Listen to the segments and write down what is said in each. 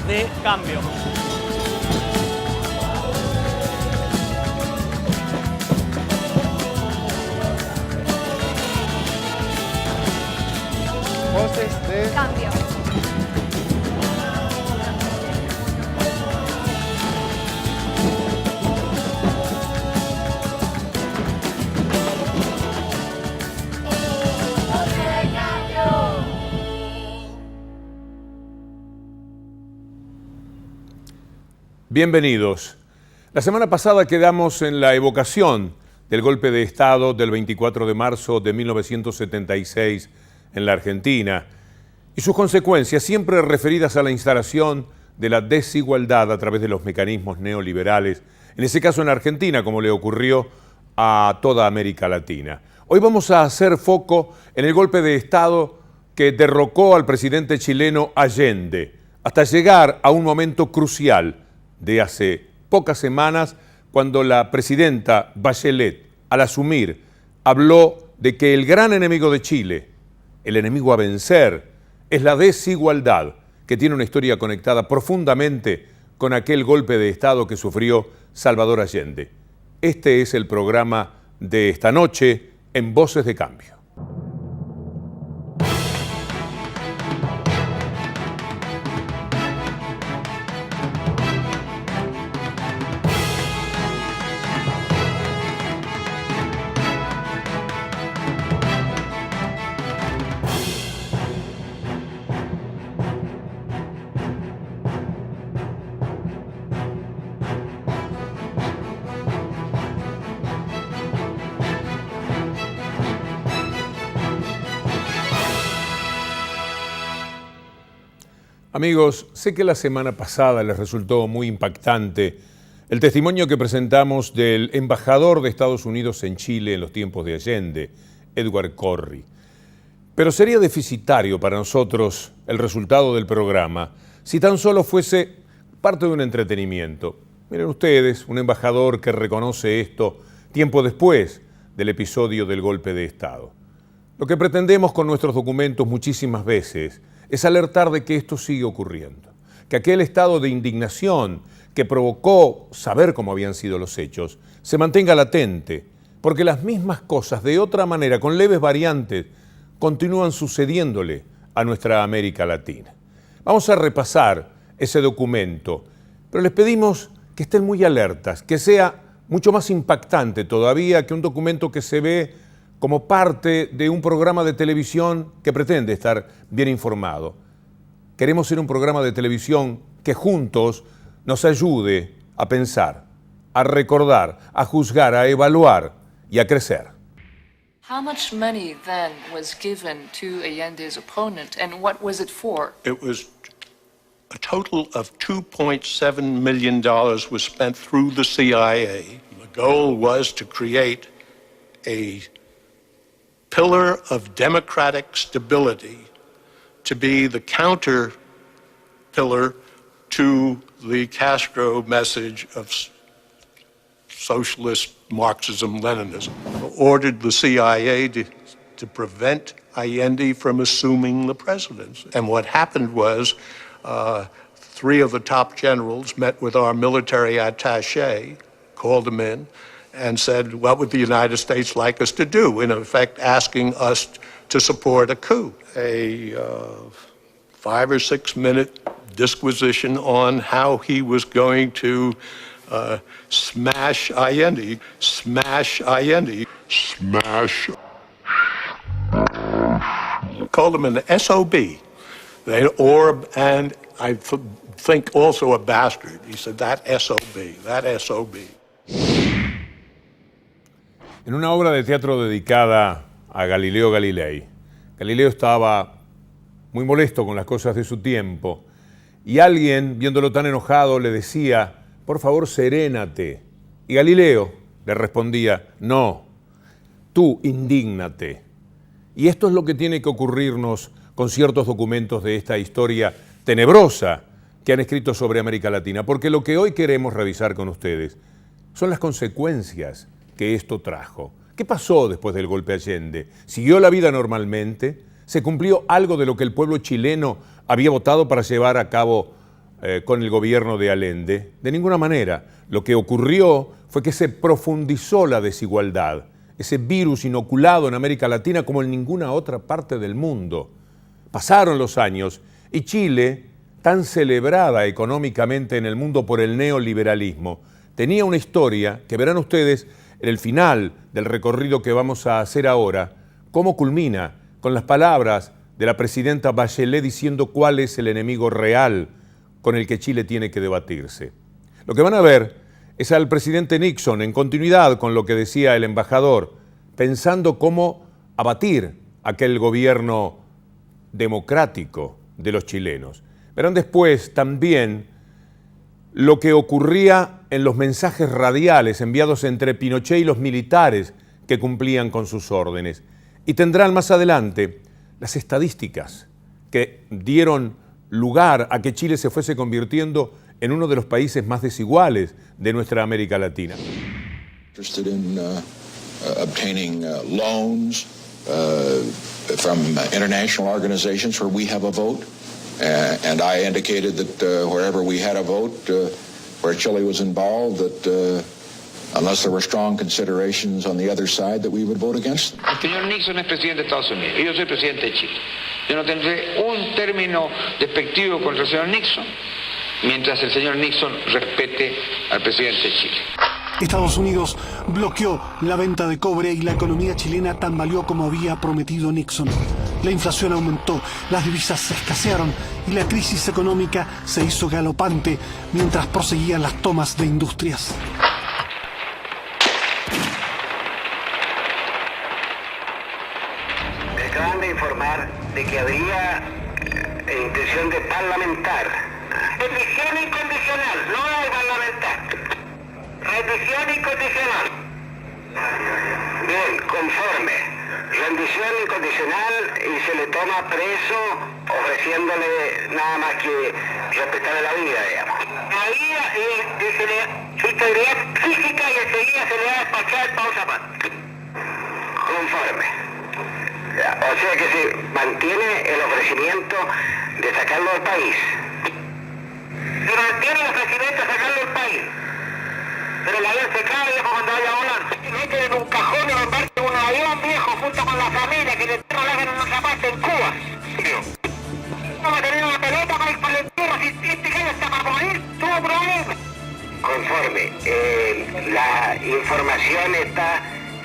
de Cambio. Voces de Cambio. Bienvenidos. La semana pasada quedamos en la evocación del golpe de Estado del 24 de marzo de 1976 en la Argentina y sus consecuencias, siempre referidas a la instalación de la desigualdad a través de los mecanismos neoliberales, en ese caso en Argentina, como le ocurrió a toda América Latina. Hoy vamos a hacer foco en el golpe de Estado que derrocó al presidente chileno Allende, hasta llegar a un momento crucial de hace pocas semanas, cuando la presidenta Bachelet, al asumir, habló de que el gran enemigo de Chile, el enemigo a vencer, es la desigualdad, que tiene una historia conectada profundamente con aquel golpe de Estado que sufrió Salvador Allende. Este es el programa de esta noche en Voces de Cambio. Amigos, sé que la semana pasada les resultó muy impactante el testimonio que presentamos del embajador de Estados Unidos en Chile en los tiempos de Allende, Edward Corry. Pero sería deficitario para nosotros el resultado del programa si tan solo fuese parte de un entretenimiento. Miren ustedes, un embajador que reconoce esto tiempo después del episodio del golpe de Estado. Lo que pretendemos con nuestros documentos muchísimas veces es alertar de que esto sigue ocurriendo, que aquel estado de indignación que provocó saber cómo habían sido los hechos se mantenga latente, porque las mismas cosas, de otra manera, con leves variantes, continúan sucediéndole a nuestra América Latina. Vamos a repasar ese documento, pero les pedimos que estén muy alertas, que sea mucho más impactante todavía que un documento que se ve como parte de un programa de televisión que pretende estar bien informado. Queremos ser un programa de televisión que juntos nos ayude a pensar, a recordar, a juzgar, a evaluar y a crecer. How much money then was given to Allende's opponent, and what was it for? It was a total of $2.7 million was spent through the CIA. The goal was to create a pillar of democratic stability to be the counter pillar to the Castro message of socialist Marxism-Leninism. Ordered the CIA to prevent Allende from assuming the presidency. And what happened was three of the top generals met with our military attaché, called them in, and said, what would the United States like us to do? In effect, asking us to support a coup. A 5 or 6 minute disquisition on how he was going to smash Allende. Smash Allende. Smash. Called him an SOB. And I think also a bastard. He said, that SOB, that SOB. En una obra de teatro dedicada a Galileo Galilei, Galileo estaba muy molesto con las cosas de su tiempo y alguien, viéndolo tan enojado, le decía, por favor, serénate. Y Galileo le respondía, no, tú indígnate. Y esto es lo que tiene que ocurrirnos con ciertos documentos de esta historia tenebrosa que han escrito sobre América Latina, porque lo que hoy queremos revisar con ustedes son las consecuencias que esto trajo. ¿Qué pasó después del golpe Allende? ¿Siguió la vida normalmente? ¿Se cumplió algo de lo que el pueblo chileno había votado para llevar a cabo con el gobierno de Allende. De ninguna manera. Lo que ocurrió fue que se profundizó la desigualdad, ese virus inoculado en América Latina como en ninguna otra parte del mundo. Pasaron los años y Chile, tan celebrada económicamente en el mundo por el neoliberalismo, tenía una historia que verán ustedes en el final del recorrido que vamos a hacer ahora, cómo culmina con las palabras de la presidenta Bachelet diciendo cuál es el enemigo real con el que Chile tiene que debatirse. Lo que van a ver es al presidente Nixon, en continuidad con lo que decía el embajador, pensando cómo abatir aquel gobierno democrático de los chilenos. Verán después también lo que ocurría en los mensajes radiales enviados entre Pinochet y los militares que cumplían con sus órdenes. Y tendrán más adelante las estadísticas que dieron lugar a que Chile se fuese convirtiendo en uno de los países más desiguales de nuestra América Latina. Interested in obtaining loans from international organizations where we have a vote, and I indicated that wherever we had a vote, where Chile was involved, that unless there were strong considerations on the other side, that we would vote against them. El señor Nixon es presidente de Estados Unidos y yo soy presidente de Chile. Yo no tendré un término despectivo contra el señor Nixon mientras el señor Nixon respete al presidente de Chile. Estados Unidos bloqueó la venta de cobre y la economía chilena tambaleó como había prometido Nixon. La inflación aumentó, las divisas escasearon y la crisis económica se hizo galopante mientras proseguían las tomas de industrias. Me acaban de informar de que habría intención de parlamentar. Rendición incondicional, no de parlamentar. Rendición incondicional. Bien, conforme. Rendición incondicional y se le toma preso ofreciéndole nada más que respetarle la vida, digamos. La vida y se le su integridad física y enseguida se le va a despachar para otra parte. Conforme. O sea que se mantiene el ofrecimiento de sacarlo del país. Se mantiene el ofrecimiento de sacarlo del país. Pero el avión se cae, viejo, cuando vaya a volar. Se meten en un cajón y lo embarcan en un avión, viejo, junto con la familia, que le hagan en otra parte en Cuba. Vamos a tener una pelota para ir para el entierro, si este gallo está para morir, tuvo problemas. Conforme, la información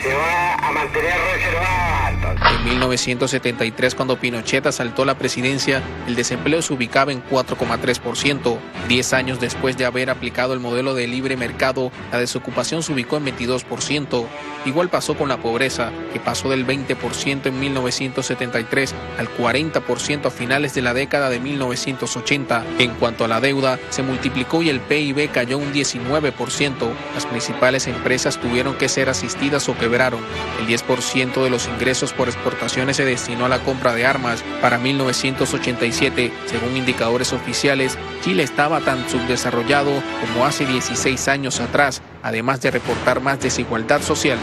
se va a mantener reservada. En 1973, cuando Pinochet asaltó la presidencia, el desempleo se ubicaba en 4,3%. 10 años después de haber aplicado el modelo de libre mercado, la desocupación se ubicó en 22%. Igual pasó con la pobreza, que pasó del 20% en 1973 al 40% a finales de la década de 1980. En cuanto a la deuda, se multiplicó y el PIB cayó un 19%. Las principales empresas tuvieron que ser asistidas o quebraron. El 10% de los ingresos por exportaciones se destinó a la compra de armas. Para 1987, según indicadores oficiales, Chile estaba tan subdesarrollado como hace 16 años atrás, además de reportar más desigualdad social.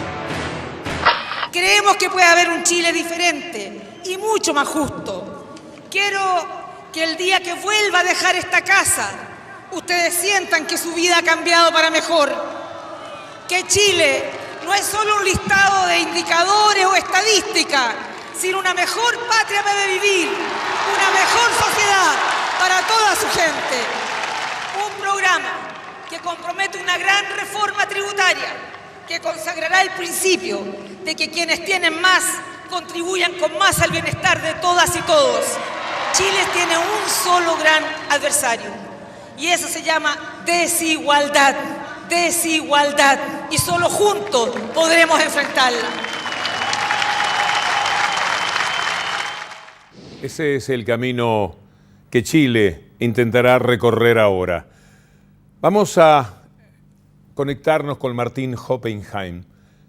Creemos que puede haber un Chile diferente y mucho más justo. Quiero que el día que vuelva a dejar esta casa, ustedes sientan que su vida ha cambiado para mejor. Que Chile no es solo un listado de indicadores o estadísticas, sino una mejor patria para vivir, una mejor sociedad para toda su gente. Un programa que compromete una gran reforma tributaria que consagrará el principio de que quienes tienen más contribuyan con más al bienestar de todas y todos. Chile tiene un solo gran adversario y eso se llama desigualdad. Desigualdad. Y solo juntos podremos enfrentarla. Ese es el camino que Chile intentará recorrer ahora. Vamos a conectarnos con Martín Oppenheim,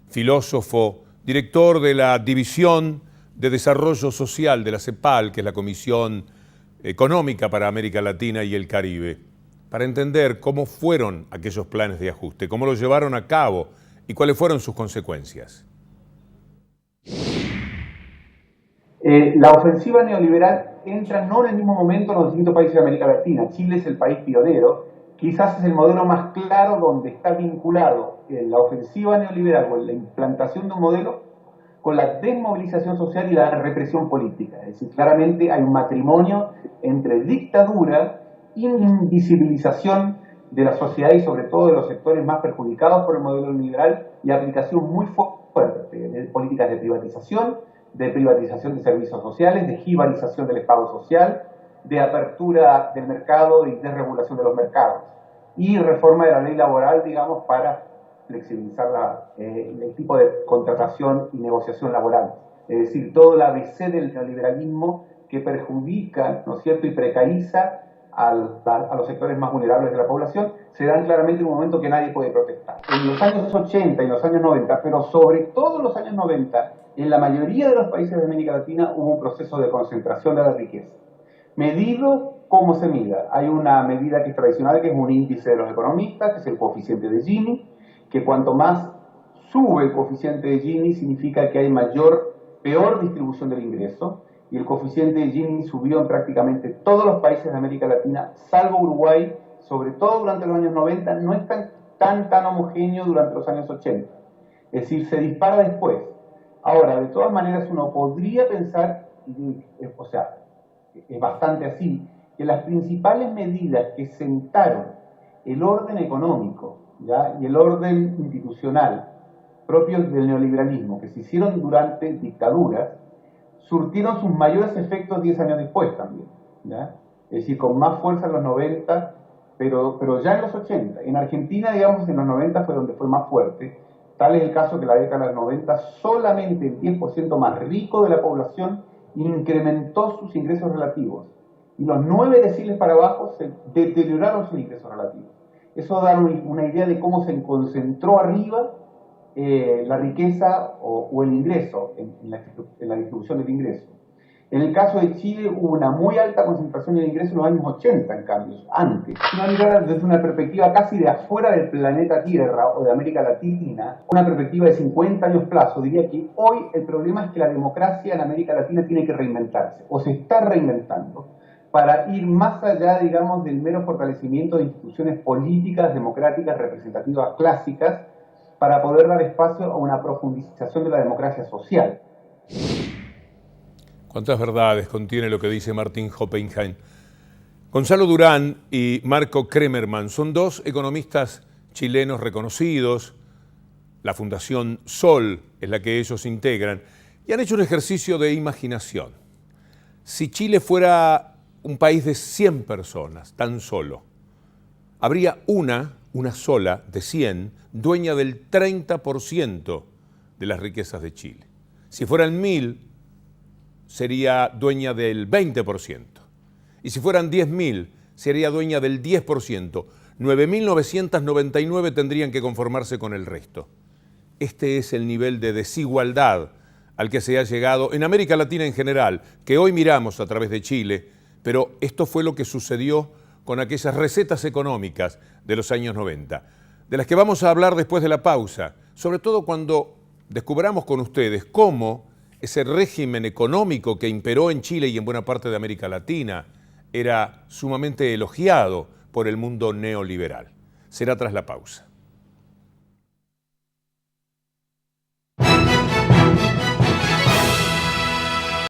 filósofo, director de la División de Desarrollo Social de la CEPAL, que es la Comisión Económica para América Latina y el Caribe, para entender cómo fueron aquellos planes de ajuste, cómo los llevaron a cabo y cuáles fueron sus consecuencias. La ofensiva neoliberal entra no en el mismo momento en los distintos países de América Latina. Chile es el país pionero, quizás es el modelo más claro donde está vinculado la ofensiva neoliberal o la implantación de un modelo con la desmovilización social y la represión política. Es decir, claramente hay un matrimonio entre dictadura, invisibilización de la sociedad y sobre todo de los sectores más perjudicados por el modelo neoliberal y aplicación muy fuerte de políticas de privatización de servicios sociales, de jibarización del Estado social, de apertura del mercado y desregulación de los mercados y reforma de la ley laboral, digamos, para flexibilizar el tipo de contratación y negociación laboral. Es decir, todo el ABC del neoliberalismo que perjudica, ¿no es cierto?, y precariza a los sectores más vulnerables de la población, se dan claramente en un momento que nadie puede protestar. En los años 80 y los años 90, pero sobre todo en los años 90, en la mayoría de los países de América Latina hubo un proceso de concentración de la riqueza. Medido como se mida. Hay una medida que es tradicional, que es un índice de los economistas, que es el coeficiente de Gini, que cuanto más sube el coeficiente de Gini significa que hay peor distribución del ingreso, y el coeficiente de Gini subió en prácticamente todos los países de América Latina, salvo Uruguay, sobre todo durante los años 90, no es tan homogéneo durante los años 80. Es decir, se dispara después. Ahora, de todas maneras, uno podría pensar, o sea, es bastante así, que las principales medidas que sentaron el orden económico, ¿ya?, y el orden institucional propios del neoliberalismo, que se hicieron durante dictaduras, surtieron sus mayores efectos 10 años después también, ¿ya? Es decir, con más fuerza en los 90, pero ya en los 80. En Argentina, digamos, en los 90 fue donde fue más fuerte. Tal es el caso que la década de los 90, solamente el 10% más rico de la población incrementó sus ingresos relativos. Y los 9 deciles para abajo se deterioraron sus ingresos relativos. Eso da una idea de cómo se concentró arriba la riqueza o el ingreso, en la distribución del ingreso. En el caso de Chile hubo una muy alta concentración del ingreso en los años 80, en cambio, antes. Si uno mirara desde una perspectiva casi de afuera del planeta Tierra o de América Latina, una perspectiva de 50 años plazo, diría que hoy el problema es que la democracia en América Latina tiene que reinventarse, o se está reinventando, para ir más allá, digamos, del mero fortalecimiento de instituciones políticas, democráticas, representativas clásicas, para poder dar espacio a una profundización de la democracia social. ¿Cuántas verdades contiene lo que dice Martín Oppenheim? Gonzalo Durán y Marco Kremerman son dos economistas chilenos reconocidos. La Fundación Sol es la que ellos integran y han hecho un ejercicio de imaginación. Si Chile fuera un país de 100 personas, tan solo, habría una sola de 100, dueña del 30% de las riquezas de Chile. Si fueran 1000, sería dueña del 20%. Y si fueran 10.000, sería dueña del 10%. 9.999 tendrían que conformarse con el resto. Este es el nivel de desigualdad al que se ha llegado en América Latina en general, que hoy miramos a través de Chile, pero esto fue lo que sucedió con aquellas recetas económicas de los años 90, de las que vamos a hablar después de la pausa, sobre todo cuando descubramos con ustedes cómo ese régimen económico que imperó en Chile y en buena parte de América Latina era sumamente elogiado por el mundo neoliberal. Será tras la pausa.